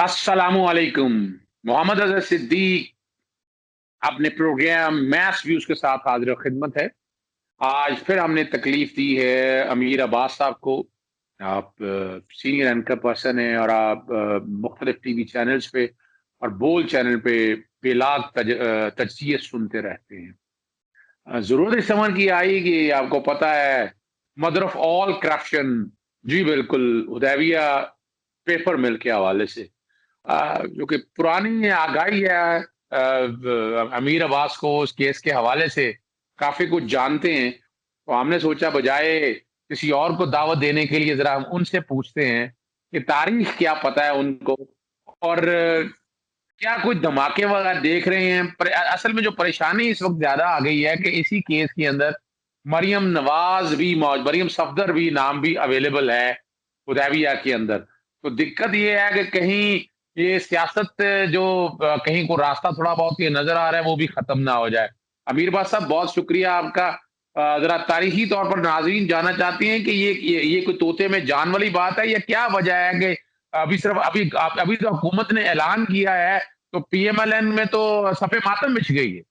अस्सलामुअलैकुम। मोहम्मद अज़हर सिद्दीक अपने programme mess views के साथ हाजिर खिदमत है। आज फिर हमने तकलीफ दी है अमीर अब्बास साहब को। आप सीनियर एंकर पर्सन हैं और आप मुख्तलिफ टीवी चैनल्स पे और बोल चैनल पे बेलाग तजज़िये सुनते रहते हैं। ज़रूरत इस समझ की आई कि आपको पता है मदर ऑफ ऑल करप्शन, जी बिल्कुल, हुदैबिया पेपर मिल के हवाले से जो कि पुरानी आगाही है। अमीर अब्बास को उस केस के हवाले से काफ़ी कुछ जानते हैं, तो हमने सोचा बजाय किसी और को दावत देने के लिए ज़रा हम उनसे पूछते हैं कि तारीख क्या पता है उनको और क्या कुछ धमाके वगैरह देख रहे हैं? असल में जो परेशानी इस वक़्त ज़्यादा आ गई है कि इसी केस के अंदर मरियम नवाज़ भी मरियम सफ़दर भी नाम भी अवेलेबल है हुदैबिया के अंदर। तो दिक्कत ये है कि कहीं ये सियासत जो कहीं को रास्ता थोड़ा बहुत ये नज़र आ रहा है वो भी ख़त्म ना हो जाए। अमीर बात साहब बहुत शुक्रिया आपका। ज़रा तारीख़ी तौर पर नाज़रीन जानना चाहती हैं कि ये कोई तोते में जान वाली बात है या क्या वजह है कि अभी तो हुकूमत ने ऐलान किया है तो पीएमएलएन में तो सफ़े मातम बिछ गई है।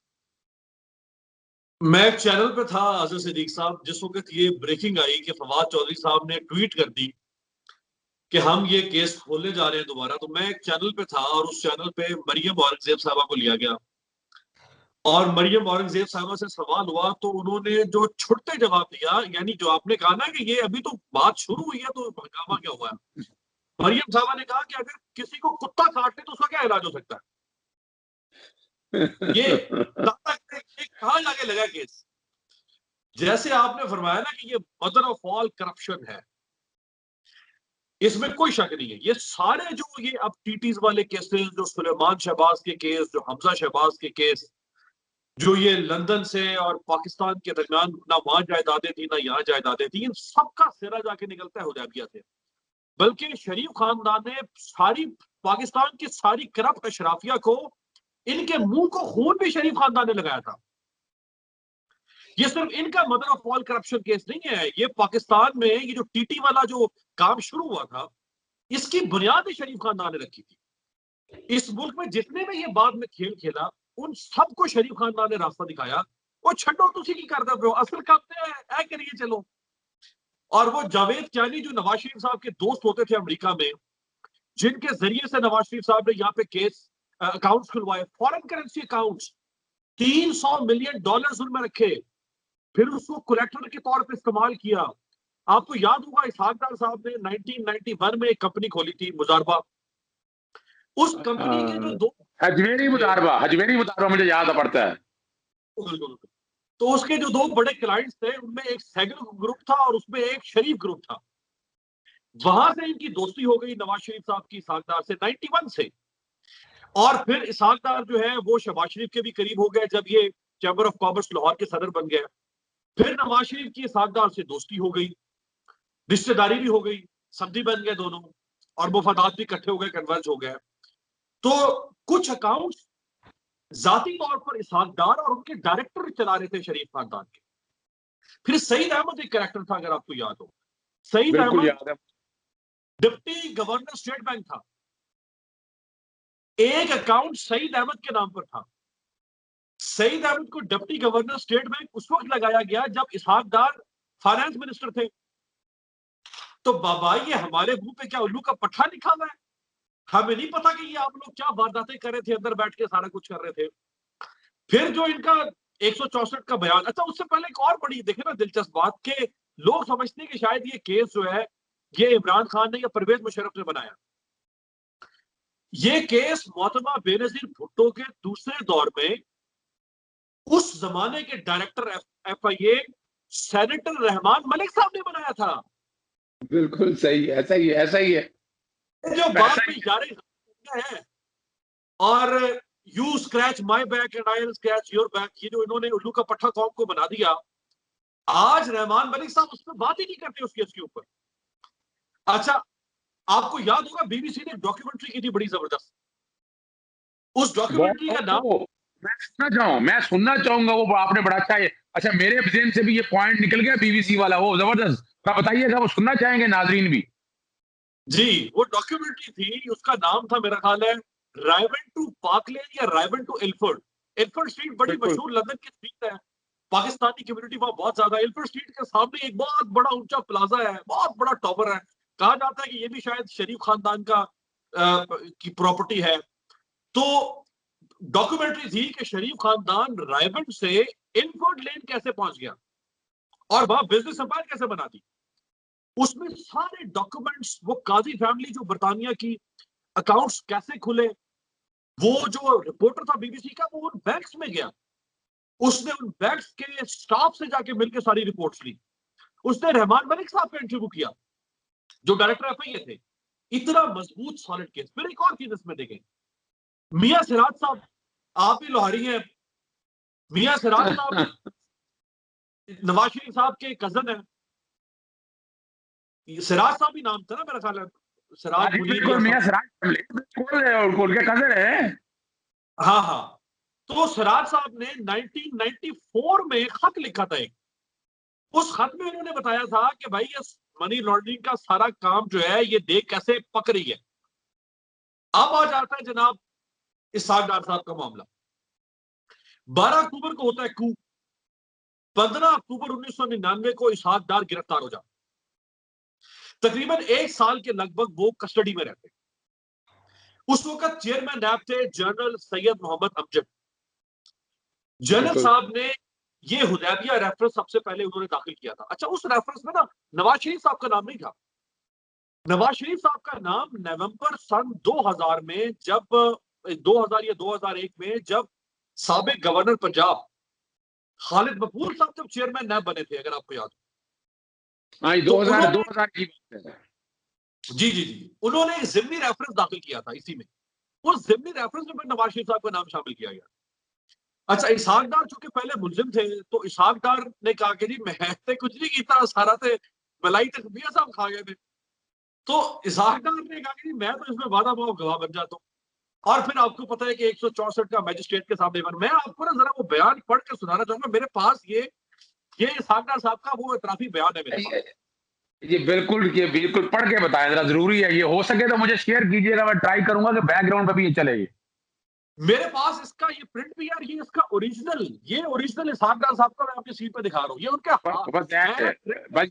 मैं एक चैनल पे था अज़हर सिद्दीक साहब, जिस वक्त ये ब्रेकिंग आई कि फवाद चौधरी साहब ने ट्वीट कर दी कि हम ये केस खोलने जा रहे हैं दोबारा, तो मैं एक चैनल पे था और उस चैनल पे मरियम औरंगजेब साहबा को लिया गया और मरियम औरंगजेब साहबा से सवाल हुआ तो उन्होंने जो छुटते जवाब दिया, यानी जो आपने कहा ना कि ये अभी तो बात शुरू हुई है तो हंगामा क्या हुआ है। मरियम साहबा ने कहा कि अगर किसी को कुत्ता काट ले तो उसका क्या इलाज हो सकता है। ये कहां जाके लगा केस। जैसे आपने फरमाया ना कि ये मदर ऑफ ऑल करप्शन है, इसमें कोई शक नहीं है। ये सारे जो ये अब टीटीज वाले केसेस, जो सुलेमान शहबाज के केस, जो हमजा शहबाज के केस, जो ये लंदन से और पाकिस्तान के दरमियान ना वहां जायदादें थी ना यहाँ जायदादें थी, इन सबका सिरा जाके निकलता है हुदैबिया से। बल्कि शरीफ खानदान ने सारी पाकिस्तान की सारी करप्ट अशराफिया को, इनके मुंह को खून भी शरीफ खानदान ने लगाया था। ये सिर्फ इनका mother of all corruption case नहीं है, ये पाकिस्तान में ये जो टीटी वाला जो काम शुरू हुआ था, इसकी बुनियाद ही शरीफ खानदान ने रखी थी। इस मुल्क में जितने भी ये बाद में खेल खेला, उन सबको शरीफ खानदान ने रास्ता दिखाया। वो छड्डो तुसी की कर दो, असल काम है करिए चलो। और वो जावेद कियानी जो नवाज शरीफ साहब के दोस्त होते थे अमेरिका में, जिनके जरिए से नवाज शरीफ साहब ने यहाँ पे केस अकाउंट्स खुलवाए, फॉरेन करेंसी अकाउंट्स, $300 मिलियन उनमें रखे, फिर उसको कलेक्टर के तौर पर इस्तेमाल किया। आपको याद होगा इसहाक डार साहब ने 1991 में एक कंपनी खोली थी मुजारबा। उस कंपनी के जो दो हजमेरी मुदारबा मुझे याद पड़ता है। तो उसके जो दो बड़े क्लाइंट्स थे, उनमें एक सैगल ग्रुप था और उसमें एक शरीफ ग्रुप था। वहां से इनकी दोस्ती हो गई नवाज शरीफ साहब की इसहाक डार से 91 से। और फिर इसहाक डार जो है वो शहबाज शरीफ के भी करीब हो गए जब ये चैम्बर ऑफ कॉमर्स लाहौर के सदर बन गए। फिर नवाज शरीफ की इसहाक डार से दोस्ती हो गई, रिश्तेदारी भी हो गई, सब्जी बन गए दोनों, और मुफादात भी इकट्ठे हो गए, कन्वर्ज हो गए। तो कुछ अकाउंट जाती तौर पर इसहाक डार और उनके डायरेक्टर चला रहे थे शरीफ खानदान के। फिर सईद अहमद एक कैरेक्टर था, अगर आपको याद हो। Saeed Ahmed deputy governor state bank था। एक अकाउंट सईद अहमद के नाम पर था। सईद अहमद को डिप्टी गवर्नर स्टेट बैंक उस वक्त लगाया गया जब इसहाक डार फाइनेंस मिनिस्टर थे। तो बाबा ये हमारे मुंह पे क्या उल्लू का पट्टा लिखा हुआ है? हमें नहीं पता कि ये आप लोग क्या वारदातें कर रहे थे, अंदर बैठ के सारा कुछ कर रहे थे। फिर जो इनका 164 का बयान, अच्छा उससे पहले एक और बड़ी देखे ना दिलचस्प बात के, लोग समझते हैं कि शायद ये केस जो है ये इमरान खान ने या परवेज मुशर्रफ ने बनाया। ये केस मोहतरमा बेनजीर भुट्टो के दूसरे दौर में उस जमाने के director FIA senator Rahman Malik साहब ने बनाया था। बिल्कुल सही, ऐसा ही है, ऐसा ही है। जो बाद में यारे है और you scratch my back and I will scratch your back, ये जो इन्होंने उल्लू का पट्टा कौम को बना दिया, आज रहमान मलिक साहब उस पर बात ही नहीं करते उस केस के ऊपर। अच्छा आपको याद होगा बीबीसी ने डॉक्यूमेंट्री की थी बड़ी जबरदस्त। उस डॉक्यूमेंट्री का नाम मैं सुनना चाहूंगा, वो आपने बड़ा अच्छा है। अच्छा मेरे जेहन से भी ये पॉइंट निकल गया बीबीसी वाला, वो जबरदस्त। बताइएगा, वो सुनना चाहेंगे नाजरीन भी। जी, वो डॉक्यूमेंट्री थी, उसका नाम था मेरा ख्याल है रायवन टू पार्कलैंड या रायवन टू इल्फर्ड। इल्फर्ड स्ट्रीट बड़ी बिल्कुल। मशहूर लंदन की स्ट्रीट है, पाकिस्तानी कम्युनिटी वहां बहुत ज्यादा है। इल्फर्ड स्ट्रीट के सामने एक बहुत बड़ा ऊंचा प्लाजा है, बहुत बड़ा टॉवर है। कहा जाता है कि ये भी शायद शरीफ खानदान का की प्रॉपर्टी है। तो डॉक्यूमेंट्री थी कि शरीफ खानदान रायवन से इल्फर्ड लेन कैसे पहुंच गया और वहां बिजनेस एम्पायर कैसे बना दी। उसमें सारे डॉक्यूमेंट्स, वो काजी फैमिली जो बरतानिया की, अकाउंट्स कैसे खुले, वो जो रिपोर्टर था बीबीसी का वो उन बैंक्स में गया, उसने उन बैंक्स के स्टाफ से जाके मिलकर सारी रिपोर्ट्स ली। उसने रहमान मलिक साहब का इंटरव्यू किया जो डायरेक्टर एफआईए थे। इतना मजबूत सॉलिड केस। फिर एक और चीज इसमें देखें, मियां सिराज साहब, आप भी लोहारी हैं, मियां सिराज साहब नवाज शरीफ साहब के कजन है। सिराज साहब ही नाम था ना मेरा ख्याल है, हाँ सिराज जी मुनीर बिल्कुल, या मियाँ समथिंग। सिराज फैमिली बिल्कुल, और उनके कजन है। हाँ हाँ। तो सिराज साहब ने 1994 में खत लिखा था एक। उस खत में उन्होंने बताया था कि भाई ये मनी लॉन्ड्रिंग का सारा काम जो है ये देख कैसे पक रही है। अब आ जाता है जनाब इसहाक डार साहब का मामला। 12 अक्टूबर को होता है कू। 15 अक्टूबर 1999 को इसहाक डार गिरफ्तार हो जाता। तकरीबन एक साल के लगभग वो कस्टडी में रहते। उस वक्त चेयरमैन नैब थे जनरल सैयद मोहम्मद अमजद। जनरल बिल्कुल। साहब ने ये हुदैबिया रेफरेंस सबसे पहले उन्होंने दाखिल किया था। अच्छा, उस रेफरेंस में ना नवाज शरीफ साहब का नाम नहीं था। नवाज शरीफ साहब का नाम नवंबर सन 2000 में, जब 2000 या 2001 में, जब साबिक गवर्नर पंजाब खालिद मकबूल साहब जब चेयरमैन नैब बने थे, अगर आपको याद हो, हाँ, ये तो 2000 उन्होंने 2000 की बात है। जी जी जी उन्होंने एक जिमनी रेफरेंस दाखिल किया था इसी में। उस जिमनी रेफरेंस में फिर नवाज शरीफ साहब का नाम शामिल किया गया। अच्छा, इसहाक डार चूंकि पहले मुलजिम थे, तो इसहाक डार ने कहा कि जी मैं कुछ नहीं किया, सारा थे मलाई तक मियां साहब खा गए थे। तो इसहाक डार ने कहा कि जी मैं तो इसमें वादा पाओ गवाह बन जाता हूँ। और फिर आपको पता है कि 164 का मैजिस्ट्रेट के सामने मैं आपको ना जरा वो बयान पढ़ के सुनाना चाहूंगा। मेरे पास ये इसहाक डार साहब का वो इतराफी बयान है मेरे पास। ये बिल्कुल पढ़ के बताएं जरा, जरूरी है। ये हो सके तो मुझे शेयर कीजिएगा, मैं ट्राई करूंगा कि बैकग्राउंड पे भी ये चले। मेरे पास इसका ये प्रिंट भी है, ये इसका ओरिजिनल, ये ओरिजिनल इसहाक डार साहब का मैं आपकी सीट पे दिखा रहा हूँ। ये उनके बस मैं बस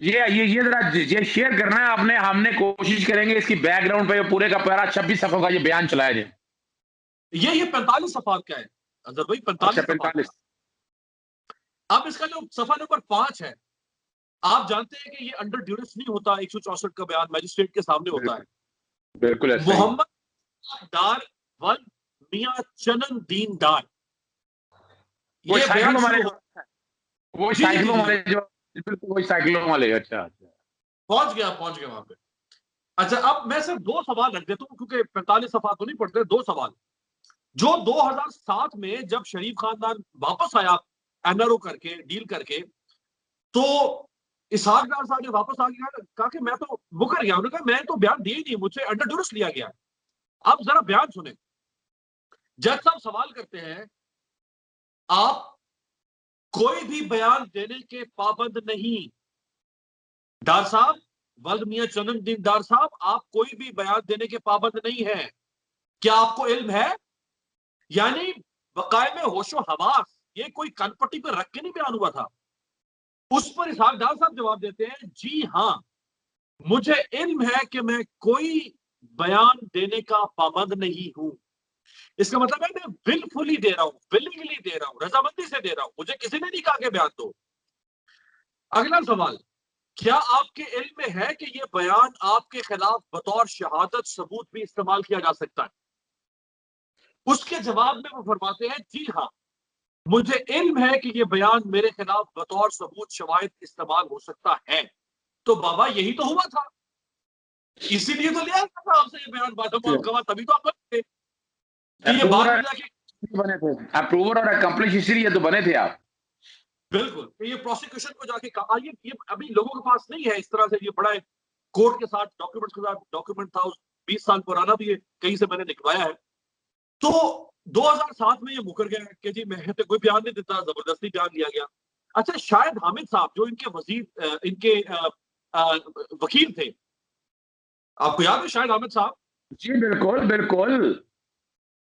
ये जरा ये शेयर करना है आपने। हमने कोशिश करेंगे इसकी बैकग्राउंड पे पूरे का पूरा 26 सफ़ों का ये बयान चलाया जाए। ये 45 सफात का है अजहर भाई, अच्छा, 45 सफात का। 45। अब इसका जो सफा नंबर 5 है, आप जानते हैं कि ये अंडर ड्यूरेस नहीं होता। 164 का बयान मैजिस्ट्रेट के सामने होता है। बिल्कुल, बिल्कुल ऐसा ही। मोहम्मद डार वन मियां चनन दीन डार, वो ये बयान साइकिलों वाले शुरू जो, हो। वो जी जी जी साइकिलों जी वाले जो, बिल्कुल वही साइकिलों वाले। अच्छा अच्छा। पहुंच गया वहां पे। अच्छा, अब मैं सिर्फ दो सवाल रख देता हूं क्योंकि 45 सफा तो नहीं पढ़ते। दो सवाल। जो 2007 में जब शरीफ खानदान वापस आया एनआरओ करके, डील करके, तो इसहाक डार साहब ने वापस आ गया, कहा कि मैं तो मुकर गया। उन्होंने कहा मैं तो बयान दिया ही नहीं, मुझसे अंडर ड्यूरेस लिया गया। अब जरा बयान सुने। जज साहब सवाल करते हैं, आप कोई भी बयान देने के पाबंद नहीं। डार साहब, वल्द मियां चननदीन डार साहब, आप कोई भी बयान देने के पाबंद नहीं है। क्या आपको इल्म है? यानी बकाये में होशो हवास, ये कोई कनपट्टी पर रख के नहीं बयान हुआ था। उस पर इसहाक डार साहब जवाब देते हैं, जी हां, मुझे इल्म है कि मैं कोई बयान देने का पाबंद नहीं हूं। इसका मतलब है मैं विलफुली दे रहा हूं, विलिंगली दे रहा हूं, रजामंदी से दे रहा हूं, मुझे किसी ने नहीं कहा कि बयान दो। अगला सवाल, क्या आपके इल्म में है कि यह बयान आपके खिलाफ बतौर शहादत सबूत भी इस्तेमाल किया जा सकता है? उसके जवाब में वो फरमाते हैं, जी हाँ, मुझे इल्म है कि यह बयान मेरे खिलाफ बतौर सबूत शवाहिद इस्तेमाल हो सकता है। तो बाबा यही तो हुआ था, इसीलिए तो लिया था आपसे ये बयान, बादम आप गवाह, तभी तो आप बने थे कि ये अप्रूवर बाद और में जाके। बने थे, अप्रूवर और अकम्पलिश इसीलिए तो बने थे आप। बिल्कुल, ये प्रोसिक्यूशन को जाके कहा, ये अभी लोगों के पास नहीं है इस तरह से ये बड़ा कोर्ट के साथ डॉक्यूमेंट्स के साथ डॉक्यूमेंट था, 20 साल पुराना भी है, कहीं से मैंने निकलवाया है। तो 2007 में ये मुकर गया कि जी मैं तो कोई बयान नहीं देता, जबरदस्ती बयान लिया गया। अच्छा, शाहिद हामिद साहब जो इनके वजीर, इनके वकील थे, आपको याद है शाहिद हामिद साहब? जी बिल्कुल बिल्कुल।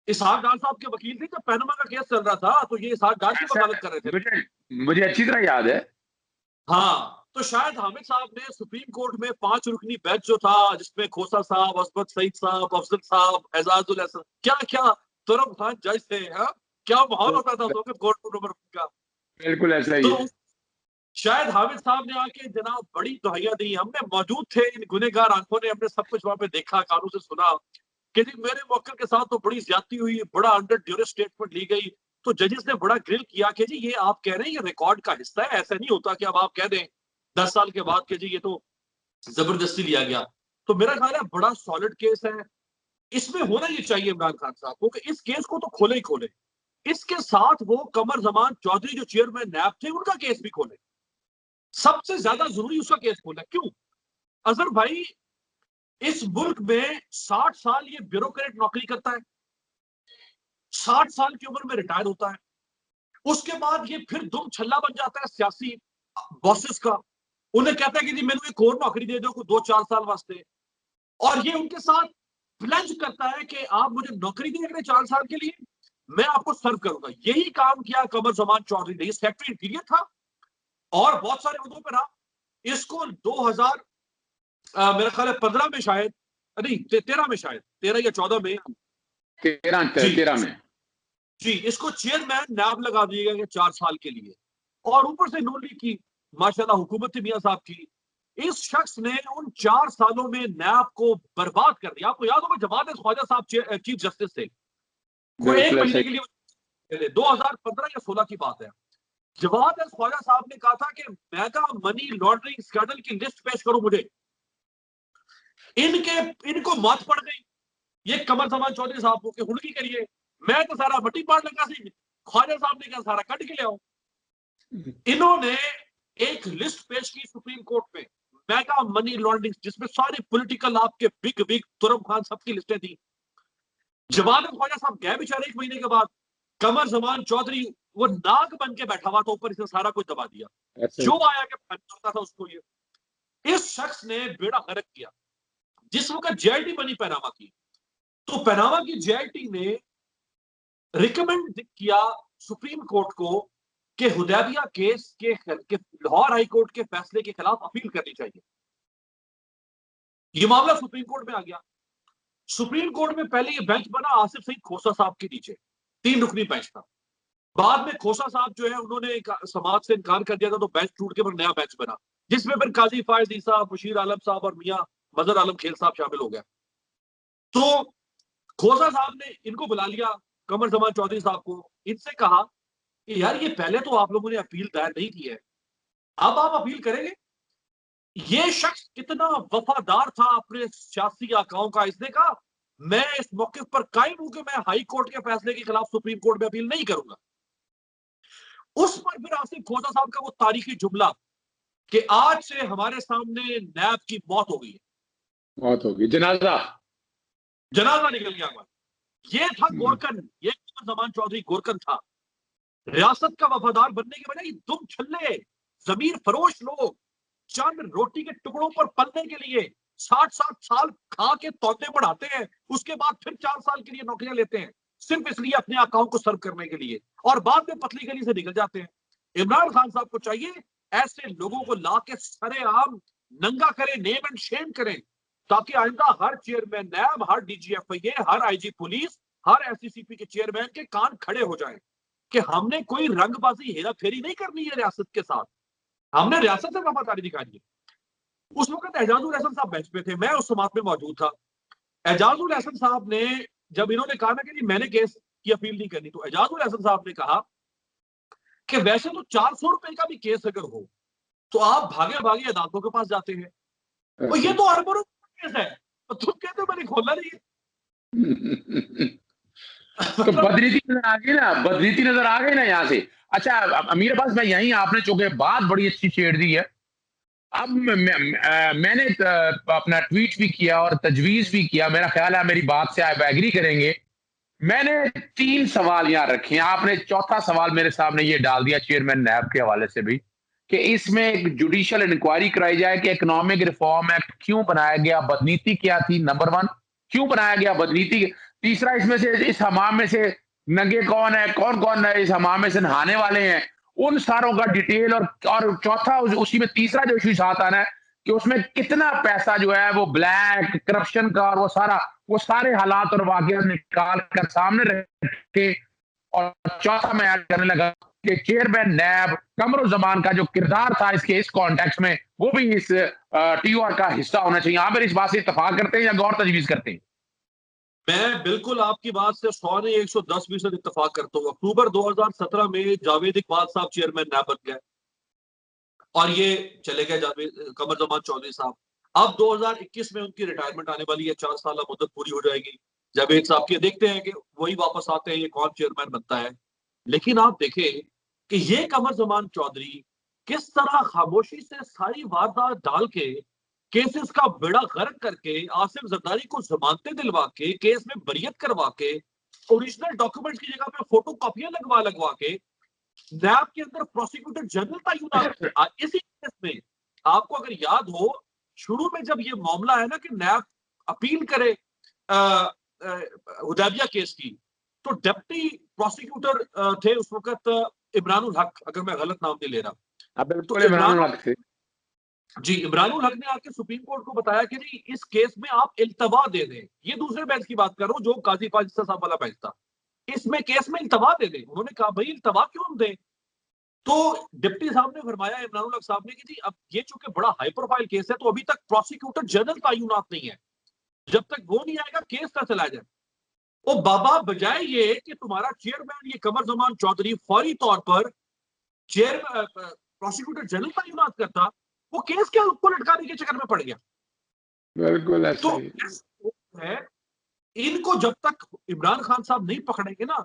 इसहाक डार साहब के वकील थे जब पैनामा का केस चल रहा था, तो ये इसहाक डार की ऐसा वकालत कर रहे थे। मुझे मुझे अच्छी तरह याद है। हाँ, तो शायद हामिद साहब ने सुप्रीम कोर्ट में 5 रुकनी बेंच जो था, जिसमें खोसा साहब, असमत सईद साहब, अफजल साहब, एजाजुल हसन, क्या क्या तुरम खान जज थे। हाँ, क्या माहौल होता था उस वक्त कोर्ट रूम का। बिल्कुल ऐसा ही तो है। शायद हामिद साहब ने आके जनाब बड़ी दुहाइयां दी, हमने मौजूद थे, इन गुनहगार आंखों ने, हमने सब कुछ वहां पे देखा, कानों से सुना कि जी मेरे मौके के साथ तो बड़ी ज्यादती हुई, बड़ा अंडर ड्यूरेस स्टेटमेंट ली गई। तो जजेस ने बड़ा ग्रिल किया कि जी ये आप कह रहे हैं ये रिकॉर्ड का हिस्सा है, ऐसा नहीं होता कि अब आप कह दें 10 साल के बाद कि जी ये तो जबरदस्ती लिया गया। तो मेरा ख्याल है बड़ा सॉलिड केस है, इसमें होना ये चाहिए इमरान खान साहब को कि इस केस को तो खोले ही खोले। इसके साथ वो कमर जमान चौधरी जो चेयरमैन नैब थे उनका केस भी खोले, सबसे ज्यादा जरूरी उसका केस खोलना। क्यों? अजहर भाई, इस मुल्क में 60 साल ये ब्यूरोक्रेट नौकरी करता है, 60 साल की उम्र में रिटायर होता है, उसके बाद ये फिर दुम छल्ला बन जाता है सियासी बॉसेस का। उन्हें कहता है कि जी मैंने एक और नौकरी दे दो 2-4 साल वास्ते, और ये उनके साथ प्लेज करता है कि आप मुझे नौकरी देंगे 4 साल के लिए, मैं आपको सर्व करूंगा। यही काम किया कमर जमान चौधरी ने, सेक्रेटरी इंटीरियर था और बहुत सारे उहदों पर रहा। इसको 2000 मेरा ख्याल है 15 में शायद, नहीं 13 में, शायद 13 या 14 में। 13 जी में। जी, इसको चेयरमैन नैब लगा दिया गया 4 साल के लिए, और ऊपर से नून लीग की माशाल्लाह हुकूमत थी मियां साहब की। इस शख्स ने उन 4 सालों में नैब को बर्बाद कर दिया। आपको याद होगा जमात ख्वाजा साहब चीफ जस्टिस थे, कोई एक बिल्कुल ऐसा महीने ही। के लिए 2015 या 16 की बात है। जवाब ख्वाजा साहब ने कहा था कि मेगा मनी लॉन्ड्रिंग स्कैंडल की लिस्ट पेश करो मुझे। इनके इनको मौत पड़ गई ये कमर जमान चौधरी साहब को कि हुड़की करिए, मैं तो सारा मट्टी पाड़ लगा सी, ख्वाजा साहब ने क्या सारा कट के ले आओ। इन्होंने एक लिस्ट पेश की सुप्रीम कोर्ट में, मेगा मनी लॉन्ड्रिंग, जिसमें सारे पॉलिटिकल आपके बिग बिग तुरम खान सबकी लिस्टें थी। जवाब ख्वाजा साहब गए बेचारे एक महीने के बाद। कमर जमान चौधरी वो नाग बन के बैठा हुआ था ऊपर, इसने सारा कुछ दबा दिया, ऐसा जो ही। आया कि फटता था उसको। ये इस शख्स ने बेड़ा गर्क किया। जिस वक्त जेआईटी बनी पनामा की, तो पनामा की जेआईटी ने रिकमेंड किया सुप्रीम कोर्ट को कि हुदैबिया केस के लाहौर हाई कोर्ट के फैसले के खिलाफ अपील करनी चाहिए। ये मामला सुप्रीम कोर्ट में आ गया। सुप्रीम कोर्ट में पहले ये बेंच बना आसिफ सईद खोसा साहब के नीचे, 3 रुकनी बेंच था। बाद में खोसा साहब जो है उन्होंने समाज से इनकार कर दिया था, तो बेंच टूट के फिर नया बेंच बना, जिसमें फिर काजी फायज ईसा, बशीर आलम साहब और मियां मजहर आलम खेल साहब शामिल हो गया। तो खोसा साहब ने इनको बुला लिया, कमर जमान चौधरी साहब को, इनसे कहा कि यार ये पहले तो आप लोगों ने अपील दायर नहीं की है, अब आप अपील करेंगे। ये शख्स कितना वफादार था अपने सियासी आकाओं का, इसने कहा मैं इस मौके पर कायम हूं कि मैं हाई कोर्ट के फैसले के खिलाफ सुप्रीम कोर्ट में अपील नहीं करूंगा। उस पर फिर आसिफ खोसा साहब का वो तारीखी जुमला कि आज से हमारे सामने नैब की मौत हो गई है, मौत होगी, जनाजा। जनाजा निकल गया हमारा। ये था गोरकन, ये जमान चौधरी गोरकन था। रियासत का वफादार बनने के बजाय दुम छल्ले जमीर फरोश लोग चंद रोटी के टुकड़ों पर पलने के लिए 60-60 साल खा के तौते बढ़ाते हैं, उसके बाद फिर 4 साल के लिए नौकरियां लेते हैं, सिर्फ इसलिए अपने आकाओं को सर्व करने के लिए, और बाद में पतली गली से निकल जाते हैं। इमरान खान साहब को चाहिए ऐसे लोगों को ला के सरेआम नंगा करें, नेम एंड शेम करें, ताकि आइंदा हर चेयरमैन नैब, हर डीजीएफआईए, हर आईजी पुलिस, हर एससीसीपी के चेयरमैन के कान खड़े हो जाएं कि हमने कोई रंगबाजी हेरा फेरी नहीं करनी है रियासत के साथ, हमने रियासत से वफादारी दिखानी है। उस वक्त एजाजुल हसन साहब बेंच पे थे, मैं उस समात में मौजूद था। एजाजुल हसन साहब ने जब इन्होंने कहा ना कि मैंने केस की अपील नहीं करनी, तो एजाजुल हसन साहब ने कहा कि वैसे तो 400 रुपए का भी केस अगर हो तो आप भागे भागे अदालतों के पास जाते हैं, और ये तो अरबों रुपए का केस है, तो तुम कहते हो मैंने खोला नहीं तो मतलब बदनीति नजर आ गई ना, बदनीति नजर आ गई ना यहाँ से। अच्छा अमीर अब्बास भाई, यहीं आपने चूंकि बात बड़ी अच्छी छेड़ दी है। अब मैंने अपना ट्वीट भी किया और तजवीज भी किया, मेरा ख्याल है मेरी बात से आप एग्री करेंगे। मैंने 3 सवाल यहाँ रखे हैं, आपने चौथा सवाल मेरे सामने ये डाल दिया चेयरमैन नैब के हवाले से भी, कि इसमें एक जुडिशियल इंक्वायरी कराई जाए कि इकोनॉमिक रिफॉर्म एक्ट क्यों बनाया गया, बदनीति क्या थी, नंबर 1 क्यों बनाया गया बदनीति। तीसरा, इसमें से इस हमाम में से नंगे कौन है, कौन-कौन है इस हमाम में से नहाने वाले हैं, उन सारों का डिटेल। और चौथा उसी में तीसरा जो इश्यू साथ आ रहा है कि उसमें कितना पैसा जो है वो ब्लैक करप्शन का और वो सारे हालात और वाकयात निकाल कर सामने रखे। और चौथा मैं ऐड करने लगा कि चेयरमैन नैब कमरुज़्ज़मान का जो किरदार था इस कॉन्टेक्स्ट में, वो भी इस टीओआर का हिस्सा होना चाहिए। आप इस बात से इत्तेफाक करते हैं या गौर तजवीज़ करते हैं? मैं बिल्कुल आपकी बात से 100 नहीं 110% इत्तेफाक करता हूँ। अक्टूबर 2017 में जावेद इकबाल साहब चेयरमैन नैब बन गए और ये चले गए जावेद कमरुज़्ज़मान चौधरी साहब। अब 2021 में उनकी रिटायरमेंट आने वाली है, 4 साल मुद्दत पूरी हो जाएगी जावेद साहब की। देखते हैं कि वही वापस आते हैं, ये कौन चेयरमैन बनता है। लेकिन आप देखें कि ये कमरुज़्ज़मान चौधरी किस तरह खामोशी से सारी वारदात डाल के केसेस का बेड़ा गर्क करके आसिफ जरदारी को जमानतें दिलवा के केस में बरियत करवा के ओरिजिनल डॉक्यूमेंट्स की जगह पे फोटो कॉपियां लगवा के नैब के अंदर प्रोसिक्यूटर जनरल तैनात। इसी केस में आपको अगर याद हो, शुरू में जब ये मामला है ना कि नैब अपील करे हुदैबिया केस की, तो डिप्टी प्रोसिक्यूटर थे उस वक्त इमरानुल हक, अगर मैं गलत नाम नहीं ले रहा। तो बिल्कुल इमरानुल हक थे जी, इमरानुल हक ने आके सुप्रीम कोर्ट को बताया कि जी इस केस में आप इल्तवा दे दें। ये दूसरे बेंच की बात कर रहा हूं, जो काजी फाजिल साहब वाला बेंच था। इसमें केस में इल्तवा दे दें। उन्होंने कहा भाई इल्तवा क्यों हम दें? तो डिप्टी साहब ने फरमाया, इमरानुल हक साहब ने, कि जी अब ये चूंकि बड़ा हाई प्रोफाइल केस है तो अभी तक प्रोसिक्यूटर जनरल तैनात नहीं है, जब तक वो नहीं आएगा केस ना चला जाए। ओ बाबा, बजाय ये कि तुम्हारा चेयरमैन ये कमरुज़्ज़मान चौधरी फौरी तौर पर चेयर प्रोसिक्यूटर जनरल तैनात करता, वो केस क्या उसको लटकाने के चक्कर में पड़ गया। बिल्कुल तो ऐसा ही है, इनको जब तक इमरान खान साहब नहीं पकड़ेंगे ना,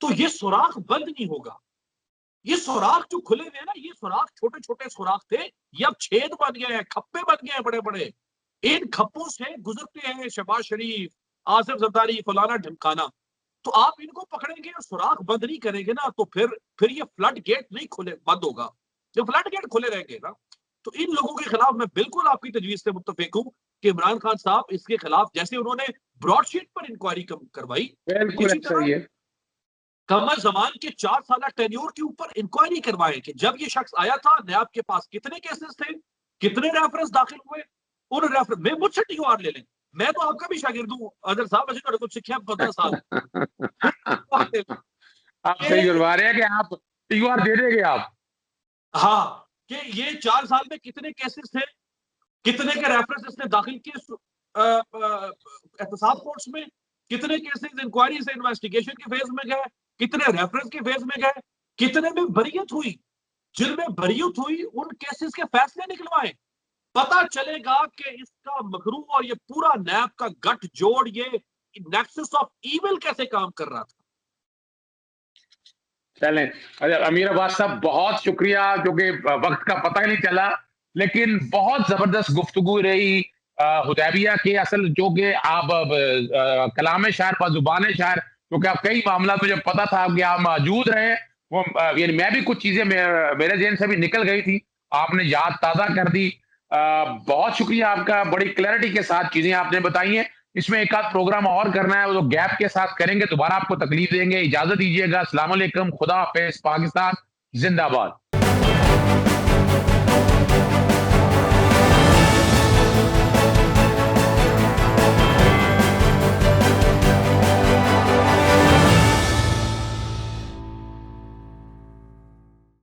तो ये सुराख बंद नहीं होगा। ये सुराख जो खुले हुए हैं ना, ये सुराख छोटे छोटे सुराख थे, ये अब छेद बन गए हैं, खप्पे बन गए हैं बड़े बड़े। इन खप्पों से गुजरते हैं शहबाज शरीफ, आसिफ जरदारी, फलाना ढिमकाना। तो आप इनको पकड़ेंगे और सुराख बंद नहीं करेंगे ना, तो फिर ये फ्लड गेट नहीं खुले बंद होगा। जब फ्लड गेट खुले रहेंगे ना, तो इन लोगों के खिलाफ मैं बिल्कुल आपकी तजवीज से मुत्तफिक हूं कि इमरान खान साहब इसके खिलाफ, जैसे उन्होंने ब्रॉडशीट पर इंक्वायरी करवाई, बिल्कुल इसी ऐसा तरह ही है। कमरुज़्ज़मान के 4 साल टेन्योर के ऊपर इंक्वायरी करवाए कि जब ये शख्स आया था नैब के पास कितने केसेस थे, कितने रेफरेंस दाखिल हुए, उन रेफरेंस में मुझसे टीओआर ले लें। मैं तो आपका भी शागिर्द हूं अजहर साहब, मुझे तो कुछ सीखा 15 साल। आप सही करवा रहे हैं कि आप टीआर दे देंगे आप। हाँ, कि ये 4 साल में कितने केसेस थे, कितने के रेफरेंस इसने दाखिल किए एहतसाब कोर्ट्स में, कितने केसेस इंक्वायरी से इन्वेस्टिगेशन के फेज में गए, कितने रेफरेंस के फेज में गए, कितने में बरियत हुई, जिनमें बरियत हुई उन केसेस के फैसले निकलवाए। पता चलेगा कि इसका मकरू और ये पूरा नैब का गठजोड़, ये नेक्सस ऑफ इविल कैसे काम कर रहा था। चलें, अरे अमीर अब्बास साहब बहुत शुक्रिया, क्योंकि वक्त का पता ही नहीं चला, लेकिन बहुत जबरदस्त गुफ्तगू रही हुदैबिया के। असल जो कि आप कलाम शायर पर जुबान शायर, क्योंकि आप कई मामला मुझे पता था कि आप मौजूद रहे, वो यानी मैं भी कुछ चीजें मेरे जहन से भी निकल गई थी, आपने याद ताज़ा कर दी। बहुत शुक्रिया आपका, बड़ी क्लैरिटी के साथ चीजें आपने बताई हैं। इसमें एक आध प्रोग्राम और करना है, वो तो गैप के साथ करेंगे, दोबारा आपको तकलीफ देंगे। इजाजत दीजिएगा, अस्सलाम वालेकुम, खुदा हाफिज, पाकिस्तान जिंदाबाद।